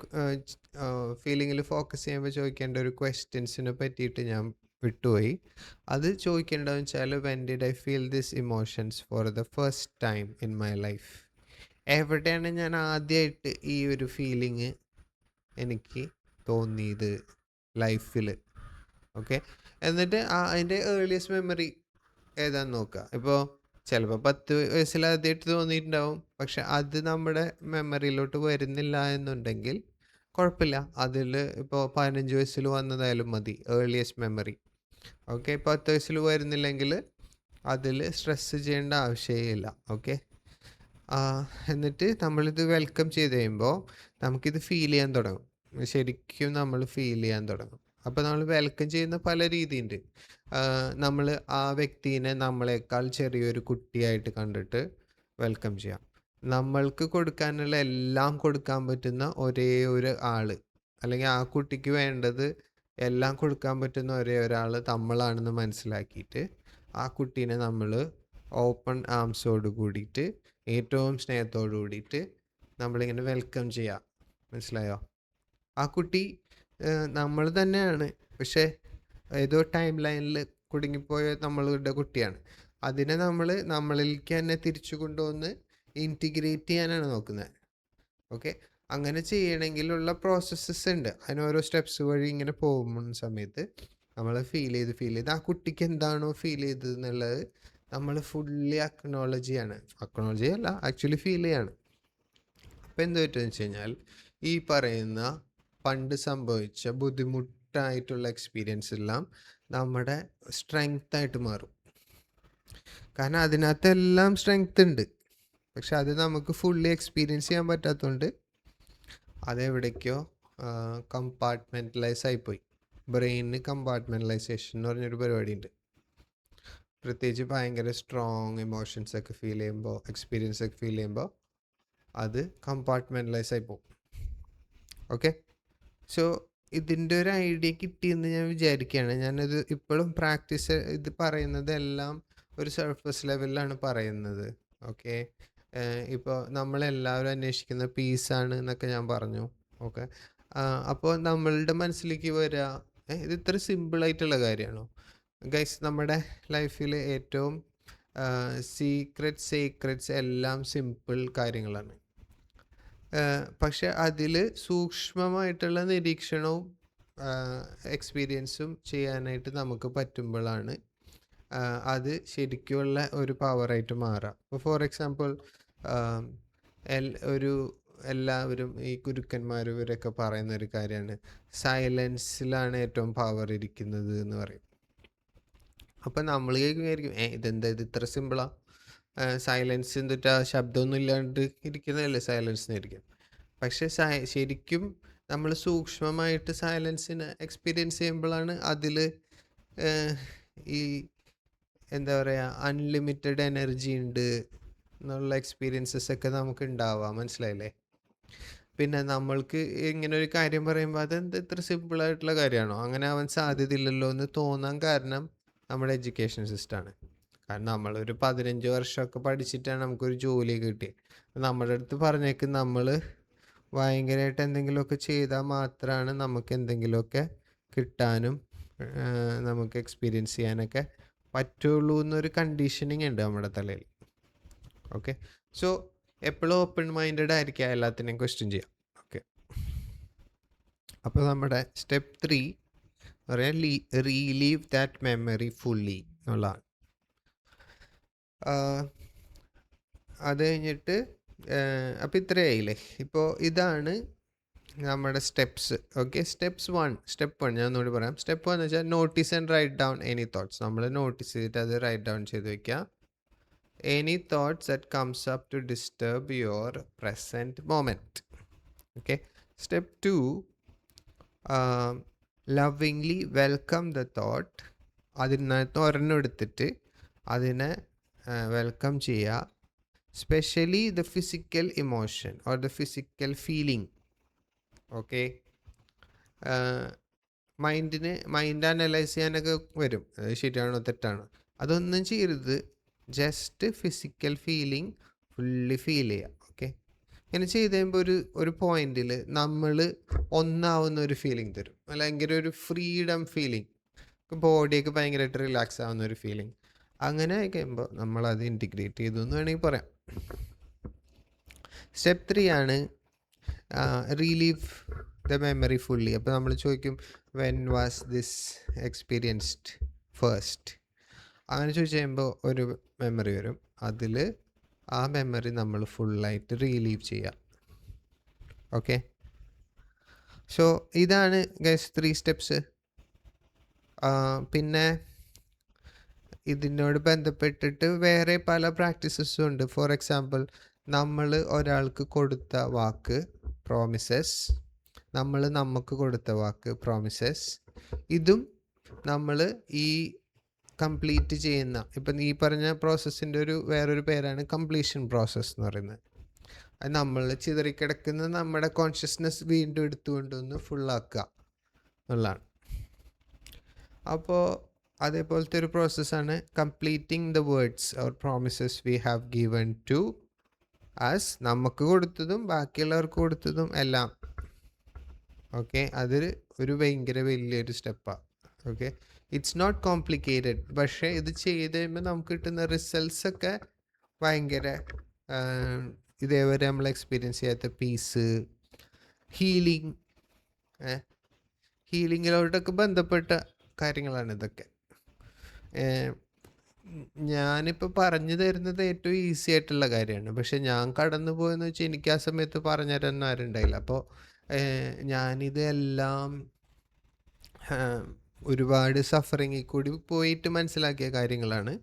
ഫീലിങ്ങിൽ ഫോക്കസ് ചെയ്യുമ്പോൾ ചോദിക്കേണ്ട ഒരു ക്വസ്റ്റ്യൻസിനെ പറ്റിയിട്ട് ഞാൻ വിട്ടുപോയി. അത് ചോദിക്കേണ്ടതെന്ന് വെച്ചാൽ, when did I feel this emotions for the first time in my life? എവിടെയാണ് ഞാൻ ആദ്യമായിട്ട് ഈ ഒരു ഫീലിങ് എനിക്ക് തോന്നിയത് ലൈഫിൽ? ഓക്കെ. എന്നിട്ട് അതിൻ്റെ ഏർലിയസ്റ്റ് മെമ്മറി ഏതാന്ന് നോക്കുക. ഇപ്പോൾ ചിലപ്പോൾ 10 വയസ്സിൽ ആദ്യമായിട്ട് തോന്നിയിട്ടുണ്ടാവും, പക്ഷെ അത് നമ്മുടെ മെമ്മറിയിലോട്ട് വരുന്നില്ല എന്നുണ്ടെങ്കിൽ കുഴപ്പമില്ല. അതിൽ ഇപ്പോൾ 15 വയസ്സിൽ വന്നതായാലും മതി, ഏർലിയസ്റ്റ് മെമ്മറി. ഓക്കെ. 10 വയസ്സിൽ വരുന്നില്ലെങ്കിൽ അതിൽ സ്ട്രെസ് ചെയ്യേണ്ട ആവശ്യമില്ല. ഓക്കെ. എന്നിട്ട് നമ്മളിത് വെൽക്കം ചെയ്ത് കഴിയുമ്പോൾ നമുക്കിത് ഫീൽ ചെയ്യാൻ തുടങ്ങും. ശരിക്കും നമ്മൾ ഫീൽ ചെയ്യാൻ തുടങ്ങും. അപ്പോൾ നമ്മൾ വെൽക്കം ചെയ്യുന്ന പല രീതിയുണ്ട്. നമ്മൾ ആ വ്യക്തിനെ നമ്മളെക്കാൾ ചെറിയൊരു കുട്ടിയായിട്ട് കണ്ടിട്ട് വെൽക്കം ചെയ്യാം. നമ്മൾക്ക് കൊടുക്കാനുള്ള എല്ലാം കൊടുക്കാൻ പറ്റുന്ന ഒരേ ഒരു ആൾ, അല്ലെങ്കിൽ ആ കുട്ടിക്ക് വേണ്ടത് എല്ലാം കൊടുക്കാൻ പറ്റുന്ന ഒരേ ഒരാൾ നമ്മളാണെന്ന് മനസ്സിലാക്കിയിട്ട് ആ കുട്ടീനെ നമ്മൾ ഓപ്പൺ ആംസോട് കൂടിയിട്ട് ഏറ്റവും സ്നേഹത്തോട് കൂടിയിട്ട് നമ്മളിങ്ങനെ വെൽക്കം ചെയ്യാം. മനസ്സിലായോ? ആ കുട്ടി നമ്മൾ തന്നെയാണ്, പക്ഷേ ഏതോ ടൈം ലൈനിൽ കുടുങ്ങിപ്പോയ നമ്മളുടെ കുട്ടിയാണ്. അതിനെ നമ്മൾ നമ്മളിലേക്ക് തന്നെ തിരിച്ചു കൊണ്ടുവന്ന് ഇൻറ്റിഗ്രേറ്റ് ചെയ്യാനാണ് നോക്കുന്നത്. ഓക്കെ. അങ്ങനെ ചെയ്യണമെങ്കിലുള്ള പ്രോസസ്സസ് ഉണ്ട്. അതിന് ഓരോ സ്റ്റെപ്സ് വഴി ഇങ്ങനെ പോകുന്ന സമയത്ത് നമ്മൾ ഫീൽ ചെയ്ത് ആ കുട്ടിക്ക് എന്താണോ ഫീൽ ചെയ്തത് എന്നുള്ളത് നമ്മൾ ഫുള്ളി അക്നോളജ് ചെയ്യല്ല, ആക്ച്വലി ഫീൽ ചെയ്യാണ്. അപ്പം എന്ത് പറ്റുമെന്ന് വെച്ച് കഴിഞ്ഞാൽ, ഈ പറയുന്ന പണ്ട് സംഭവിച്ച ബുദ്ധിമുട്ടായിട്ടുള്ള എക്സ്പീരിയൻസ് എല്ലാം നമ്മുടെ സ്ട്രെങ്ത് ആയിട്ട് മാറും. കാരണം അതിനകത്തെല്ലാം സ്ട്രെങ്ത് ഉണ്ട്, പക്ഷെ അത് നമുക്ക് ഫുള്ളി എക്സ്പീരിയൻസ് ചെയ്യാൻ പറ്റാത്തതുകൊണ്ട് അതെവിടേക്കോ കമ്പാർട്ട്മെൻറ്റലൈസ് ആയിപ്പോയി. ബ്രെയിനിന് കമ്പാർട്ട്മെൻറ്റലൈസേഷൻ എന്ന് പറഞ്ഞൊരു പരിപാടിയുണ്ട്. പ്രത്യേകിച്ച് ഭയങ്കര സ്ട്രോങ് ഇമോഷൻസ് ഒക്കെ ഫീൽ ചെയ്യുമ്പോൾ, എക്സ്പീരിയൻസ് ഒക്കെ ഫീൽ ചെയ്യുമ്പോൾ അത് കമ്പാർട്ട്മെൻറ്റലൈസ് ആയി പോകും. ഓക്കെ. സോ ഇതിൻ്റെ ഒരു ഐഡിയ കിട്ടിയെന്ന് ഞാൻ വിചാരിക്കുകയാണ്. ഞാനത് ഇപ്പോഴും ഇത് പറയുന്നതെല്ലാം ഒരു സർഫസ് ലെവലിലാണ് പറയുന്നത്. ഓക്കെ. ഇപ്പോൾ നമ്മളെല്ലാവരും അന്വേഷിക്കുന്ന പീസാണ് എന്നൊക്കെ ഞാൻ പറഞ്ഞു. ഓക്കെ. അപ്പോൾ നമ്മളുടെ മനസ്സിലേക്ക് വരിക, ഇത് ഇത്ര സിമ്പിളായിട്ടുള്ള കാര്യമാണോ ഗൈസ്? നമ്മുടെ ലൈഫിൽ ഏറ്റവും സീക്രറ്റ്സ് എല്ലാം സിമ്പിൾ കാര്യങ്ങളാണ്. പക്ഷെ അതിൽ സൂക്ഷ്മമായിട്ടുള്ള നിരീക്ഷണവും എക്സ്പീരിയൻസും ചെയ്യാനായിട്ട് നമുക്ക് പറ്റുമ്പോഴാണ് അത് ശരിക്കുമുള്ള ഒരു പവറായിട്ട് മാറുക. ഇപ്പോൾ ഫോർ എക്സാമ്പിൾ, എല്ലാവരും ഈ ഗുരുക്കന്മാരും ഇവരൊക്കെ പറയുന്ന ഒരു കാര്യമാണ്, സൈലൻസിലാണ് ഏറ്റവും പവർ ഇരിക്കുന്നത് എന്ന് പറയും. അപ്പം നമ്മൾ കേൾക്കുമായിരിക്കും, ഇതെന്താ ഇത് ഇത്ര സിമ്പിളാ, സൈലൻസ് എന്നിട്ട് ശബ്ദമൊന്നും ഇല്ലാണ്ട് ഇരിക്കുന്നതല്ലേ സൈലൻസ് എന്നിരിക്കും. പക്ഷെ ശരിക്കും നമ്മൾ സൂക്ഷ്മമായിട്ട് സൈലൻസിനെ എക്സ്പീരിയൻസ് ചെയ്യുമ്പോഴാണ് അതിൽ ഈ എന്താ പറയുക, അൺലിമിറ്റഡ് എനർജി ഉണ്ട് എന്നുള്ള എക്സ്പീരിയൻസസ് ഒക്കെ നമുക്ക് ഉണ്ടാവാം. മനസ്സിലായില്ലേ? പിന്നെ നമ്മൾക്ക് ഇങ്ങനെ ഒരു കാര്യം പറയുമ്പോൾ അതെന്ത് ഇത്ര സിമ്പിളായിട്ടുള്ള കാര്യമാണോ, അങ്ങനെ ആവാൻ സാധ്യതയില്ലല്ലോ എന്ന് തോന്നാൻ കാരണം നമ്മുടെ എഡ്യൂക്കേഷൻ സിസ്റ്റമാണ്. കാരണം നമ്മളൊരു 15 വർഷമൊക്കെ പഠിച്ചിട്ടാണ് നമുക്കൊരു ജോലിയൊക്കെ കിട്ടിയത്. നമ്മുടെ അടുത്ത് പറഞ്ഞേക്ക് നമ്മൾ ഭയങ്കരമായിട്ട് എന്തെങ്കിലുമൊക്കെ ചെയ്താൽ മാത്രമാണ് നമുക്ക് എന്തെങ്കിലുമൊക്കെ കിട്ടാനും നമുക്ക് എക്സ്പീരിയൻസ് ചെയ്യാനൊക്കെ പറ്റുള്ളൂ എന്നൊരു കണ്ടീഷനിങ് ഉണ്ട് നമ്മുടെ തലയിൽ. ഓക്കെ. സോ എപ്പോഴും ഓപ്പൺ മൈൻഡഡ് ആയിരിക്കുക, എല്ലാത്തിനെയും ക്വസ്റ്റ്യൻ ചെയ്യാം. ഓക്കെ. അപ്പോൾ നമ്മുടെ സ്റ്റെപ്പ് 3 പറയാൻ റീലീവ് ദാറ്റ് മെമ്മറി ഫുള്ളി എന്നുള്ളതാണ്. അത് കഴിഞ്ഞിട്ട് അപ്പോൾ ഇത്രയായില്ലേ. ഇപ്പോൾ ഇതാണ് നമ്മുടെ സ്റ്റെപ്സ്. ഓക്കെ. സ്റ്റെപ്പ് 1 ഞാൻ ഒന്നുകൂടി പറയാം. സ്റ്റെപ്പ് 1 എന്ന് വെച്ചാൽ notice and write down any thoughts. നമ്മൾ നോട്ടീസ് ചെയ്തിട്ട് അത് റൈറ്റ് ഡൗൺ ചെയ്ത് വയ്ക്കുക. Any thoughts that comes up to disturb your present moment. Okay. Step 2, lovingly welcome the thought. അതിനകത്ത് ഒരെണ്ണം എടുത്തിട്ട് അതിനെ വെൽക്കം ചെയ്യുക. Specially the physical emotion or the physical feeling. Okay. Mind analyse ചെയ്യാനൊക്കെ വരും, ശരിയാണോ തെറ്റാണോ. അതൊന്നും ചെയ്യരുത്. Just physical feeling fully feel ചെയ്യുക. ഓക്കെ, ഇങ്ങനെ ചെയ്ത് കഴിയുമ്പോൾ ഒരു പോയിന്റിൽ നമ്മൾ ഒന്നാവുന്ന ഒരു ഫീലിംഗ് തരും, അല്ലെങ്കിൽ ഒരു ഫ്രീഡം ഫീലിംഗ്, ബോഡിയൊക്കെ ഭയങ്കരമായിട്ട് റിലാക്സ് ആവുന്ന ഒരു ഫീലിംഗ്. അങ്ങനെ ആയി കഴിയുമ്പോൾ നമ്മളത് ഇൻറ്റിഗ്രേറ്റ് ചെയ്തു എന്ന് വേണമെങ്കിൽ പറയാം. സ്റ്റെപ്പ് 3 ആണ് റീലീവ് ദ മെമ്മറി ഫുള്ളി. അപ്പോൾ നമ്മൾ ചോദിക്കും when was this experienced first. അങ്ങനെ ചോദിച്ചു കഴിയുമ്പോൾ ഒരു മെമ്മറി വരും. അതിൽ ആ മെമ്മറി നമ്മൾ ഫുള്ളായിട്ട് റീലീവ് ചെയ്യാം. ഓക്കെ, സോ ഇതാണ് ഗൈസ് 3 സ്റ്റെപ്സ്. പിന്നെ ഇതിനോട് ബന്ധപ്പെട്ടിട്ട് വേറെ പല പ്രാക്ടീസസും ഉണ്ട്. ഫോർ എക്സാമ്പിൾ, നമ്മൾ ഒരാൾക്ക് കൊടുത്ത വാക്ക് പ്രോമിസസ്, നമ്മൾ നമുക്ക് കൊടുത്ത വാക്ക് പ്രോമിസസ്, ഇതും നമ്മൾ ഈ കംപ്ലീറ്റ് ചെയ്യുന്ന, ഇപ്പം ഈ പറഞ്ഞ പ്രോസസ്സിൻ്റെ വേറൊരു പേരാണ് കംപ്ലീഷൻ പ്രോസസ്സ് എന്ന് പറയുന്നത്. അത് നമ്മൾ ചിതറിക്കിടക്കുന്ന നമ്മുടെ കോൺഷ്യസ്നെസ് വീണ്ടും എടുത്തുകൊണ്ടൊന്ന് ഫുള്ളാക്കുക എന്നുള്ളതാണ്. അപ്പോൾ അതേപോലത്തെ ഒരു പ്രോസസ്സാണ് completing the words or promises we have given to us. നമുക്ക് കൊടുത്തതും ബാക്കിയുള്ളവർക്ക് കൊടുത്തതും എല്ലാം. ഓക്കെ, അതൊരു ഭയങ്കര വലിയൊരു സ്റ്റെപ്പാണ്. Okay, it's not complicated. പക്ഷേ ഇത് ചെയ്ത് കഴിയുമ്പോൾ നമുക്ക് കിട്ടുന്ന റിസൾട്ട്സൊക്കെ ഭയങ്കര ഇതേവരെ നമ്മൾ എക്സ്പീരിയൻസ് ചെയ്യാത്ത പീസ്, ഹീലിങ്ങിലോട്ടൊക്കെ ബന്ധപ്പെട്ട കാര്യങ്ങളാണ് ഇതൊക്കെ. ഞാനിപ്പോൾ പറഞ്ഞു തരുന്നത് ഏറ്റവും ഈസി ആയിട്ടുള്ള കാര്യമാണ്. പക്ഷെ ഞാൻ കടന്നു പോയെന്ന് വെച്ചാൽ എനിക്ക് ആ സമയത്ത് പറഞ്ഞു തരാൻ ആരുണ്ടായില്ല. അപ്പോൾ ഞാനിത് എല്ലാം ഒരുപാട് സഫറിങ്ങിൽ കൂടി പോയിട്ട് മനസ്സിലാക്കിയ കാര്യങ്ങളാണ്.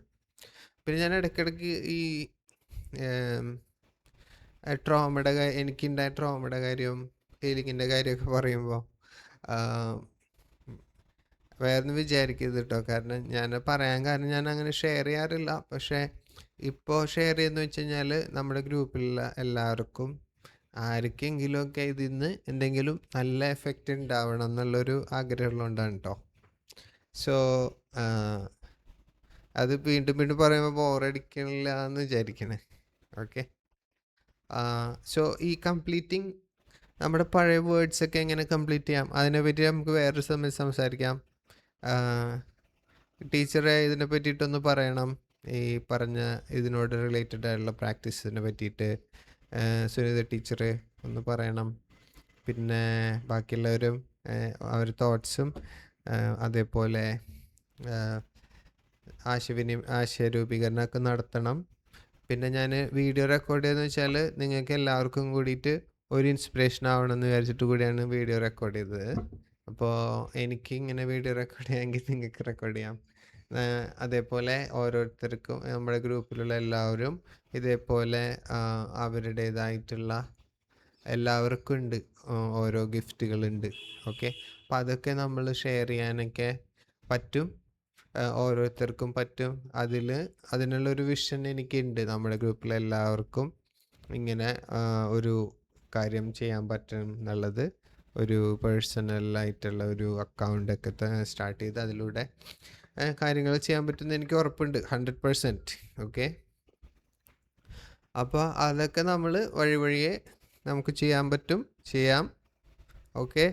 പിന്നെ ഞാൻ ഇടയ്ക്കിടയ്ക്ക് ഈ എനിക്കുണ്ടായ ട്രോമയുടെ കാര്യവും ഹീലിങ്ങിൻ്റെ കാര്യമൊക്കെ പറയുമ്പോൾ വേറൊന്നും വിചാരിക്കരുത് കേട്ടോ. കാരണം ഞാൻ പറയാൻ കാരണം ഞാൻ അങ്ങനെ ഷെയർ ചെയ്യാറില്ല. പക്ഷേ ഇപ്പോൾ ഷെയർ ചെയ്യുന്ന വെച്ച് കഴിഞ്ഞാൽ നമ്മുടെ ഗ്രൂപ്പിലുള്ള എല്ലാവർക്കും ആർക്കെങ്കിലുമൊക്കെ ഇതിൽ നിന്ന് എന്തെങ്കിലും നല്ല എഫക്റ്റ് ഉണ്ടാവണം എന്നുള്ളൊരു ആഗ്രഹമുള്ളതുകൊണ്ടാണ് കേട്ടോ. സോ അത് വീണ്ടും വീണ്ടും പറയുമ്പോൾ ബോറടിക്കണില്ല എന്ന് വിചാരിക്കണേ. ഓക്കെ, സോ ഈ കംപ്ലീറ്റിംഗ്, നമ്മുടെ പഴയ വേർഡ്സൊക്കെ എങ്ങനെ കംപ്ലീറ്റ് ചെയ്യാം അതിനെപ്പറ്റി നമുക്ക് വേറൊരു സമയത്ത് സംസാരിക്കാം. ടീച്ചറെ ഇതിനെ പറ്റിയിട്ടൊന്ന് പറയണം, ഈ പറഞ്ഞ ഇതിനോട് റിലേറ്റഡ് ആയിട്ടുള്ള പ്രാക്ടീസിനെ പറ്റിയിട്ട് സുനിത ടീച്ചർ ഒന്ന് പറയണം. പിന്നെ ബാക്കിയുള്ളവരും അവർ തോട്ട്സും അതേപോലെ ആശയരൂപീകരണമൊക്കെ നടത്തണം. പിന്നെ ഞാൻ വീഡിയോ റെക്കോർഡ് ചെയ്തെന്ന് വെച്ചാൽ നിങ്ങൾക്ക് എല്ലാവർക്കും കൂടിയിട്ട് ഒരു ഇൻസ്പിറേഷൻ ആവണമെന്ന് വിചാരിച്ചിട്ട് കൂടിയാണ് വീഡിയോ റെക്കോർഡ് ചെയ്തത്. അപ്പോൾ എനിക്ക് ഇങ്ങനെ വീഡിയോ റെക്കോർഡ് ചെയ്യാമെങ്കിൽ നിങ്ങൾക്ക് റെക്കോർഡ് ചെയ്യാം. അതേപോലെ ഓരോരുത്തർക്കും നമ്മുടെ ഗ്രൂപ്പിലുള്ള എല്ലാവരും ഇതേപോലെ അവരുടേതായിട്ടുള്ള എല്ലാവർക്കും ഉണ്ട്, ഓരോ ഗിഫ്റ്റുകളുണ്ട്. ഓക്കെ, അപ്പോൾ അതൊക്കെ നമ്മൾ ഷെയർ ചെയ്യാനൊക്കെ പറ്റും, ഓരോരുത്തർക്കും പറ്റും. അതിനുള്ളൊരു വിഷൻ എനിക്കുണ്ട്, നമ്മുടെ ഗ്രൂപ്പിലെ എല്ലാവർക്കും ഇങ്ങനെ ഒരു കാര്യം ചെയ്യാൻ പറ്റും എന്നുള്ളത്. ഒരു പേഴ്സണലായിട്ടുള്ള ഒരു അക്കൗണ്ടൊക്കെ സ്റ്റാർട്ട് ചെയ്ത് അതിലൂടെ കാര്യങ്ങൾ ചെയ്യാൻ പറ്റുമെന്ന് എനിക്ക് ഉറപ്പുണ്ട്, 100%. ഓക്കെ, അപ്പോൾ അതൊക്കെ നമ്മൾ വഴിയെ നമുക്ക് ചെയ്യാൻ പറ്റും, ചെയ്യാം. Okay,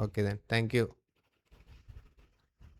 okay, thank you.